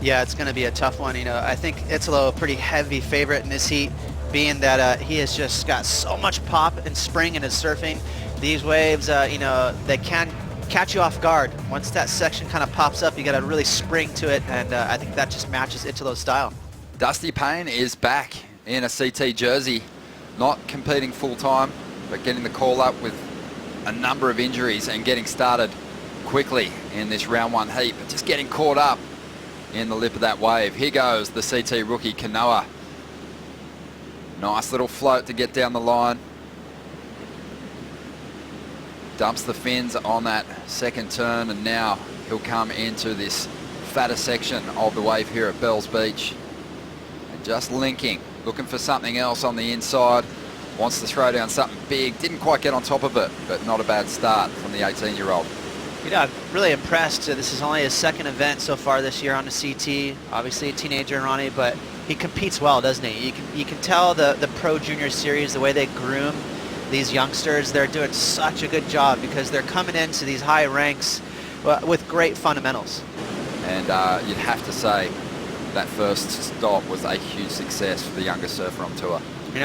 Yeah, it's going to be a tough one. I think Italo a pretty heavy favorite in this heat, being that he has just got so much pop and spring in his surfing. These waves, they can catch you off guard. Once that section kind of pops up, you got to really spring to it, and I think that just matches Italo's style. Dusty Payne is back in a CT jersey, not competing full-time, but getting the call up with a number of injuries and getting started quickly in this round one heat, but just getting caught up in the lip of that wave. Here goes the CT rookie, Kanoa. Nice little float to get down the line. Dumps the fins on that second turn, and now he'll come into this fatter section of the wave here at Bells Beach. And just linking, looking for something else on the inside. Wants to throw down something big. Didn't quite get on top of it, but not a bad start from the 18-year-old. I'm really impressed. This is only his second event so far this year on the CT. Obviously a teenager in Ronnie, but he competes well, doesn't he? You can tell the Pro Junior Series, the way they groom these youngsters, they're doing such a good job because they're coming into these high ranks with great fundamentals. And you'd have to say that first stop was a huge success for the youngest surfer on tour.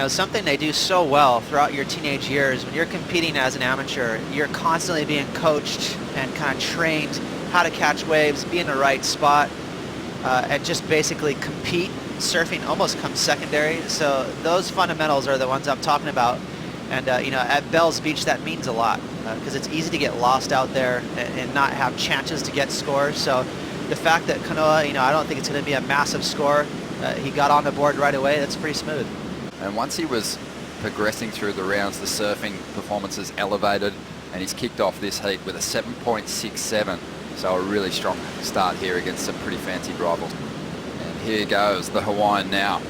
Something they do so well throughout your teenage years, when you're competing as an amateur, you're constantly being coached and kind of trained how to catch waves, be in the right spot, and just basically compete. Surfing almost comes secondary. So those fundamentals are the ones I'm talking about. And, at Bells Beach, that means a lot because it's easy to get lost out there and not have chances to get scores. So the fact that Kanoa, I don't think it's going to be a massive score. He got on the board right away. That's pretty smooth. And once he was progressing through the rounds, the surfing performances elevated, and he's kicked off this heat with a 7.67. So a really strong start here against some pretty fancied rivals. And here goes the Hawaiian now.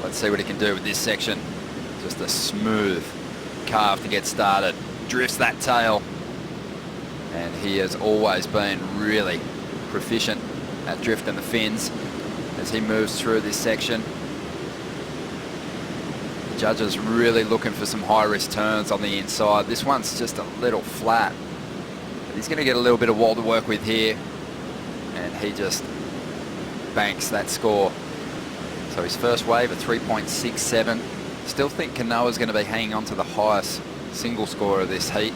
Let's see what he can do with this section. Just a smooth carve to get started. Drifts that tail. And he has always been really proficient at drifting the fins as he moves through this section. The judges really looking for some high-risk turns on the inside. This one's just a little flat. But he's going to get a little bit of wall to work with here. And he just banks that score. So his first wave, a 3.67. Still think Kanoa's going to be hanging on to the highest single score of this heat.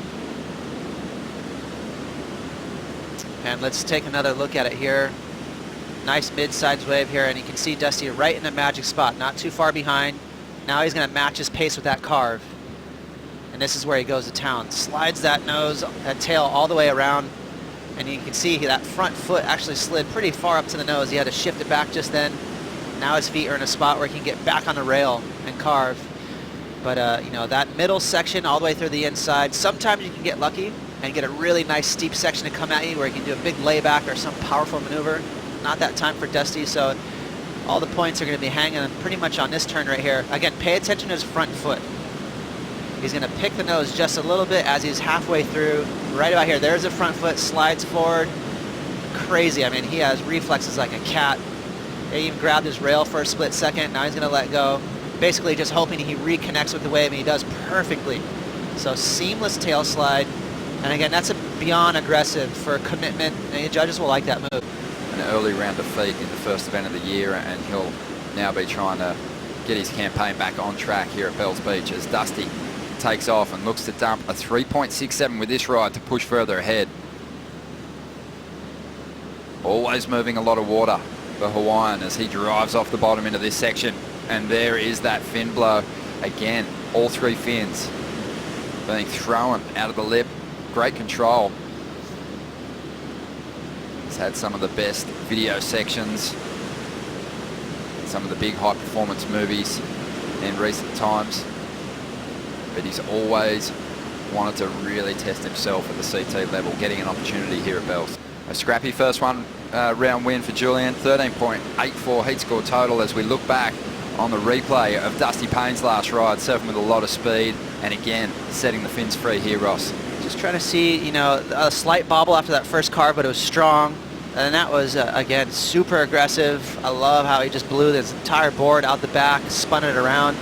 And let's take another look at it here. Nice mid-sides wave here, and you can see Dusty right in the magic spot, not too far behind. Now he's going to match his pace with that carve. And this is where he goes to town. Slides that nose, that tail all the way around. And you can see that front foot actually slid pretty far up to the nose. He had to shift it back just then. Now his feet are in a spot where he can get back on the rail and carve. But, that middle section all the way through the inside, sometimes you can get lucky and get a really nice steep section to come at you where you can do a big layback or some powerful maneuver. Not that time for Dusty, so all the points are going to be hanging pretty much on this turn right here. Again, pay attention to his front foot. He's going to pick the nose just a little bit as he's halfway through. Right about here, there's the front foot, slides forward. Crazy. I mean, he has reflexes like a cat. He even grabbed his rail for a split second. Now he's going to let go. Basically just hoping he reconnects with the wave, and he does perfectly. So seamless tail slide. And again, that's a beyond aggressive for commitment, and the judges will like that move. An early round of feet in the first event of the year, and he'll now be trying to get his campaign back on track here at Bells Beach as Dusty takes off and looks to dump a 3.67 with this ride to push further ahead. Always moving a lot of water for Hawaiian as he drives off the bottom into this section. And there is that fin blow. Again, all three fins being thrown out of the lip. Great control. He's had some of the best video sections, some of the big high performance movies in recent times. But he's always wanted to really test himself at the CT level, getting an opportunity here at Bells. A scrappy first round win for Julian, 13.84 heat score total as we look back on the replay of Dusty Payne's last ride, surfing with a lot of speed, and again, setting the fins free here, Ross. Just trying to see, a slight bobble after that first carve, but it was strong. And that was, again, super aggressive. I love how he just blew this entire board out the back, spun it around.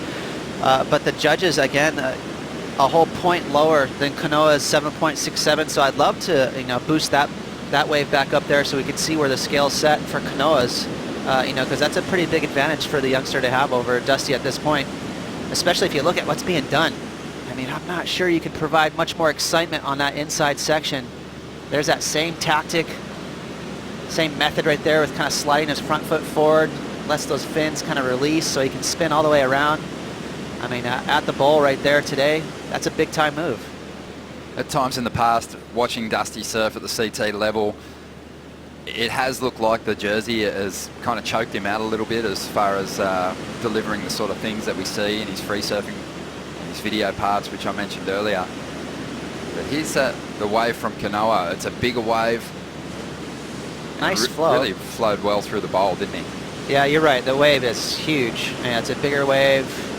But the judges, again, a whole point lower than Kanoa's 7.67, so I'd love to, boost that that wave back up there so we can see where the scale's set for Kanoa's, you know, because that's a pretty big advantage for the youngster to have over Dusty at this point, especially if you look at what's being done. I mean, I'm not sure you can provide much more excitement on that inside section. There's that same tactic, same method right there with kind of sliding his front foot forward, lets those fins kind of release so he can spin all the way around. I mean, at the bowl right there today, that's a big time move. At times in the past, watching Dusty surf at the CT level, it has looked like the jersey has kind of choked him out a little bit as far as delivering the sort of things that we see in his free surfing, his video parts, which I mentioned earlier. But here's the wave from Kanoa. It's a bigger wave. Nice flow. Really flowed well through the bowl, didn't he? Yeah, you're right. The wave is huge. Yeah, it's a bigger wave.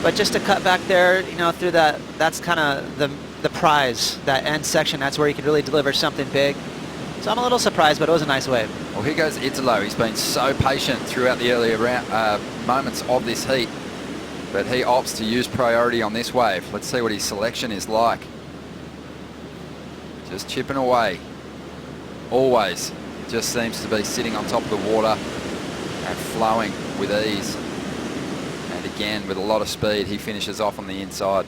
But just to cut back there, you know, through that, that's kind of the prize, that end section. That's where you could really deliver something big. So I'm a little surprised, but it was a nice wave. Well, here goes Italo. He's been so patient throughout the earlier moments of this heat, but he opts to use priority on this wave. Let's see what his selection is like. Just chipping away. Always just seems to be sitting on top of the water and flowing with ease. And again, with a lot of speed, he finishes off on the inside.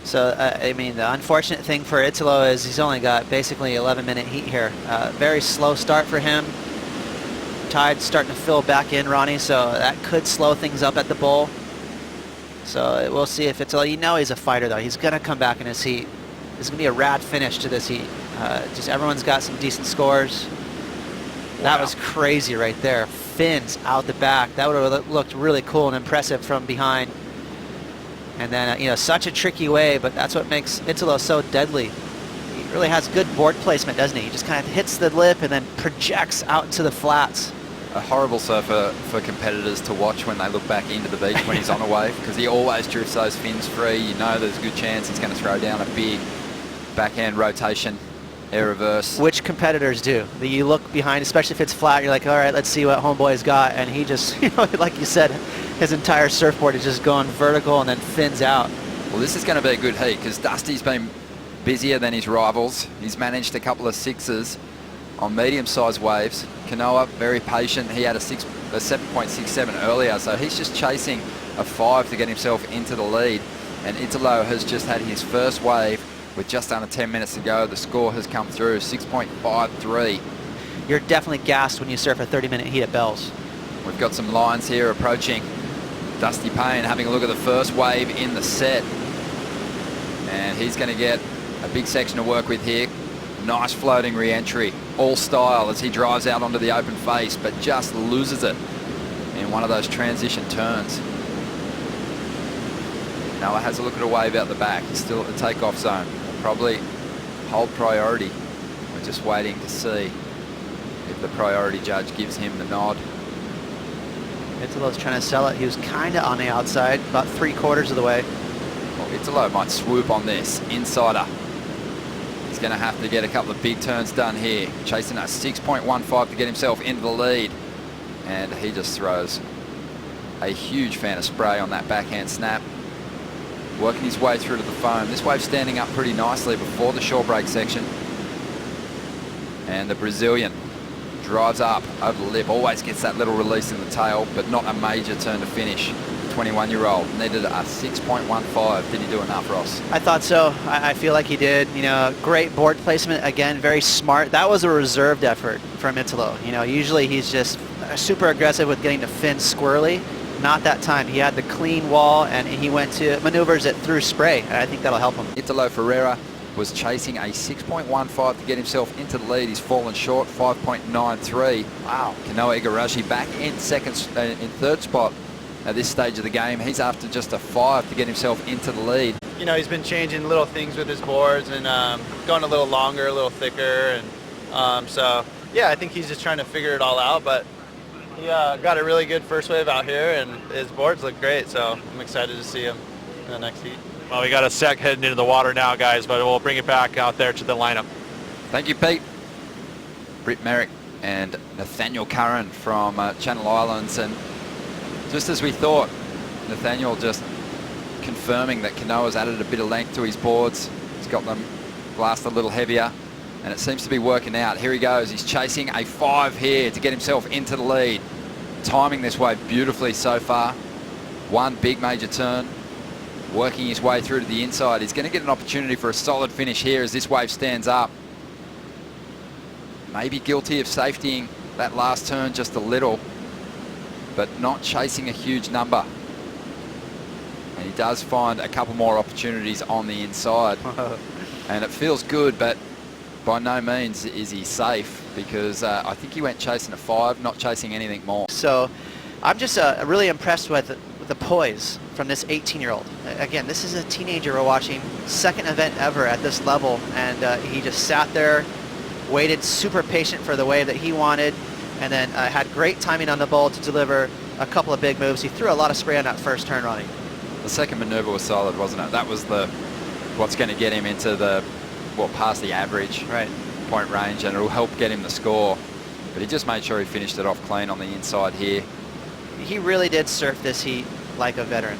So, I mean, the unfortunate thing for Italo is he's only got basically 11-minute heat here. Very slow start for him. Tide's starting to fill back in, Ronnie, so that could slow things up at the bowl. So we'll see if Italo, you know he's a fighter though. He's going to come back in his heat. This is going to be a rad finish to this heat. Just everyone's got some decent scores. Wow. That was crazy right there. Fins out the back. That would have looked really cool and impressive from behind. And then, you know, such a tricky wave, but that's what makes Italo so deadly. He really has good board placement, doesn't he? He just kind of hits the lip and then projects out into the flats. A horrible surfer for competitors to watch when they look back into the beach when he's on a wave, because he always drifts those fins free. You know there's a good chance he's going to throw down a big backhand rotation, air reverse. Which competitors do? You look behind, especially if it's flat, you're like, all right, let's see what homeboy's got. And he just, you know, like you said, his entire surfboard is just going vertical and then fins out. Well, this is going to be a good heat because Dusty's been busier than his rivals. He's managed a couple of sixes on medium-sized waves. Kanoa, very patient. He had a 7.67 earlier, so he's just chasing a 5 to get himself into the lead. And Italo has just had his first wave with just under 10 minutes to go. The score has come through, 6.53. You're definitely gassed when you surf a 30-minute heat at Bells. We've got some lines here approaching. Dusty Payne having a look at the first wave in the set. And he's going to get a big section to work with here. Nice floating re-entry, all style as he drives out onto the open face, but just loses it in one of those transition turns. Noah has a look at a wave out the back. He's still at the takeoff zone. Probably hold priority. We're just waiting to see if the priority judge gives him the nod. Italo's trying to sell it. He was kind of on the outside, about 3/4 of the way. Well, Italo might swoop on this. Insider. He's going to have to get a couple of big turns done here. Chasing a 6.15 to get himself into the lead. And he just throws a huge fan of spray on that backhand snap. Working his way through to the foam. This wave standing up pretty nicely before the shore break section. And the Brazilian drives up over the lip. Always gets that little release in the tail, but not a major turn to finish. 21-year-old needed a 6.15. Did he do enough, Ross? I thought so. I feel like he did. You know, great board placement. Again, very smart. That was a reserved effort from Italo. You know, usually he's just super aggressive with getting the fin squirrely. Not that time. He had the clean wall and he went to maneuvers it through spray. And I think that'll help him. Italo Ferreira was chasing a 6.15 to get himself into the lead. He's fallen short, 5.93. Wow. Kanoa Igarashi back in third spot at this stage of the game. He's after just a 5 to get himself into the lead. You know, he's been changing little things with his boards and going a little longer, a little thicker. And so, yeah, I think he's just trying to figure it all out. But he got a really good first wave out here, and his boards look great. So I'm excited to see him in the next heat. Well, we got a sec heading into the water now, guys, but we'll bring it back out there to the lineup. Thank you, Pete. Britt Merrick and Nathaniel Curran from Channel Islands. And just as we thought, Nathaniel just confirming that Kanoa's added a bit of length to his boards. He's got them glassed a little heavier. and it seems to be working out. Here he goes. He's chasing a 5 here to get himself into the lead. Timing this wave beautifully so far. One big major turn, working his way through to the inside. He's going to get an opportunity for a solid finish here as this wave stands up. Maybe guilty of safetying that last turn just a little, but not chasing a huge number. And he does find a couple more opportunities on the inside. And it feels good, but by no means is he safe, because I think he went chasing a 5, not chasing anything more. So I'm just really impressed with the poise from this 18-year-old. Again, this is a teenager we're watching, second event ever at this level, and he just sat there, waited, super patient for the wave that he wanted, and then had great timing on the bowl to deliver a couple of big moves. He threw a lot of spray on that first turn running. The second maneuver was solid, wasn't it? That was what's going to get him into past the average point range, and it'll help get him the score. But he just made sure he finished it off clean on the inside here. He really did surf this heat like a veteran.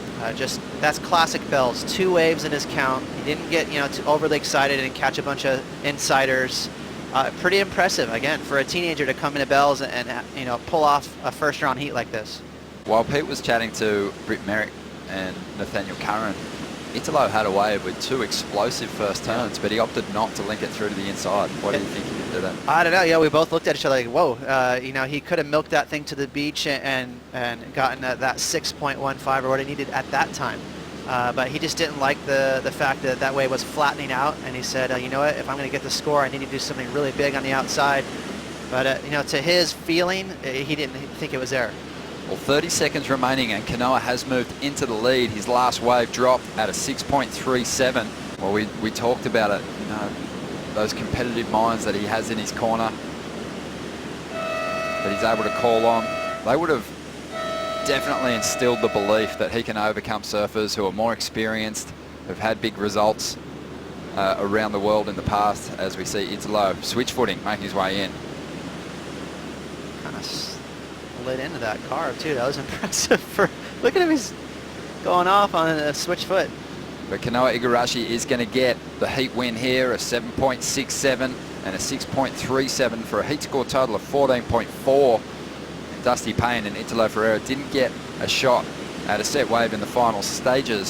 That's classic Bells. 2 waves in his count. He didn't get too overly excited and catch a bunch of insiders. Pretty impressive again for a teenager to come into Bells and pull off a first round heat like this. While Pete was chatting to Britt Merrick and Nathaniel Curran, Italo had a wave with 2 explosive first turns, but he opted not to link it through to the inside. What do you think he did to that? I don't know. Yeah, we both looked at each other like, whoa. He could have milked that thing to the beach and gotten that 6.15 or what he needed at that time. But he just didn't like the fact that that wave was flattening out, and he said, you know what, if I'm going to get the score, I need to do something really big on the outside. But, to his feeling, he didn't think it was there. Well, 30 seconds remaining, and Kanoa has moved into the lead. His last wave dropped at a 6.37. Well, we talked about it, those competitive minds that he has in his corner that he's able to call on. They would have definitely instilled the belief that he can overcome surfers who are more experienced, who've had big results around the world in the past, as we see Italo switch footing, making his way in. Kind of slid into that carve too. That was impressive. Look at him, he's going off on a switch foot. But Kanoa Igarashi is going to get the heat win here, a 7.67 and a 6.37 for a heat score total of 14.4. Dusty Payne and Italo Ferreira didn't get a shot at a set wave in the final stages.